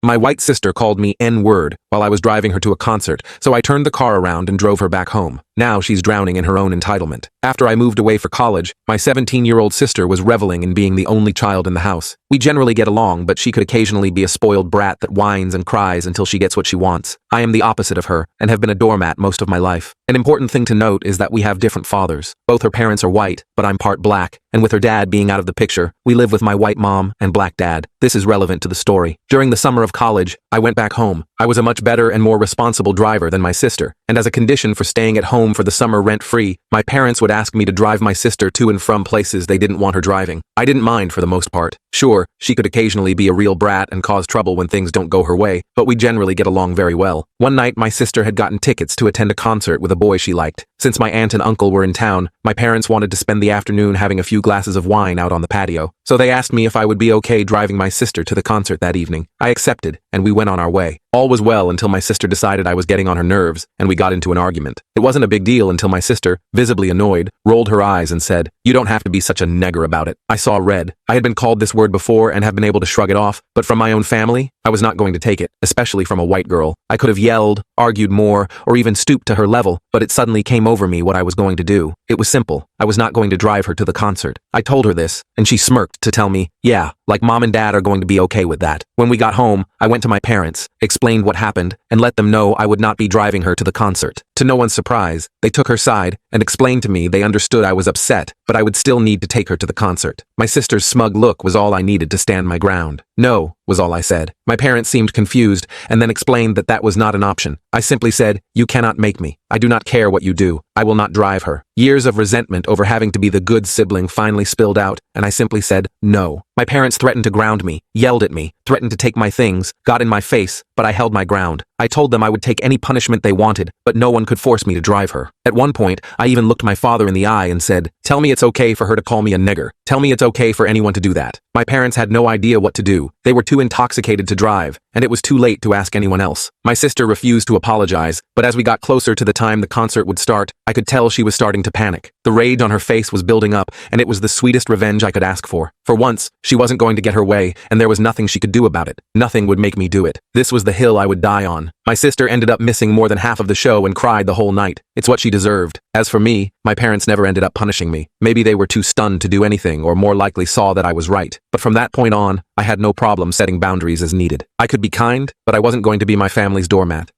My white sister called me N-word while I was driving her to a concert, so I turned the car around and drove her back home. Now she's drowning in her own entitlement. After I moved away for college, my 17-year-old sister was reveling in being the only child in the house. We generally get along, but she could occasionally be a spoiled brat that whines and cries until she gets what she wants. I am the opposite of her, and have been a doormat most of my life. An important thing to note is that we have different fathers. Both her parents are white, but I'm part black, and with her dad being out of the picture, we live with my white mom and black dad. This is relevant to the story. During the summer of college, I went back home. I was a much better and more responsible driver than my sister, and as a condition for staying at home for the summer rent-free, my parents would ask me to drive my sister to and from places they didn't want her driving. I didn't mind for the most part. Sure, she could occasionally be a real brat and cause trouble when things don't go her way, but we generally get along very well. One night, my sister had gotten tickets to attend a concert with a boy she liked. Since my aunt and uncle were in town, my parents wanted to spend the afternoon having a few glasses of wine out on the patio, so they asked me if I would be okay driving my sister to the concert that evening. I accepted, and we went on our way. All was well until my sister decided I was getting on her nerves, and we got into an argument. It wasn't a big deal until my sister, visibly annoyed, rolled her eyes and said, "You don't have to be such a nigger about it." I saw red. I had been called this word before and have been able to shrug it off, but from my own family, I was not going to take it, especially from a white girl. I could have yelled, argued more, or even stooped to her level, but it suddenly came over me what I was going to do. It was simple. I was not going to drive her to the concert. I told her this, and she smirked to tell me, "Yeah, like mom and dad are going to be okay with that." When we got home, I went to my parents, explained what happened, and let them know I would not be driving her to the concert. To no one's surprise, they took her side and explained to me they understood I was upset, but I would still need to take her to the concert. My sister's smug look was all I needed to stand my ground. "No," was all I said. My parents seemed confused and then explained that that was not an option. I simply said, "You cannot make me. I do not care what you do. I will not drive her." Years of resentment over having to be the good sibling finally spilled out, and I simply said, "No." My parents threatened to ground me, yelled at me, threatened to take my things, got in my face, but I held my ground. I told them I would take any punishment they wanted, but no one could force me to drive her. At one point, I even looked my father in the eye and said, "Tell me it's okay for her to call me a nigger. Tell me it's okay for anyone to do that." My parents had no idea what to do. They were too intoxicated to drive, and it was too late to ask anyone else. My sister refused to apologize, but as we got closer to the time the concert would start, I could tell she was starting to panic. The rage on her face was building up, and it was the sweetest revenge I could ask for. For once, she wasn't going to get her way, and there was nothing she could do about it. Nothing would make me do it. This was the hill I would die on. My sister ended up missing more than half of the show and cried the whole night. It's what she deserved. As for me, my parents never ended up punishing me. Maybe they were too stunned to do anything, or more likely saw that I was right. But from that point on, I had no problem setting boundaries as needed. I could be kind, but I wasn't going to be my family's doormat.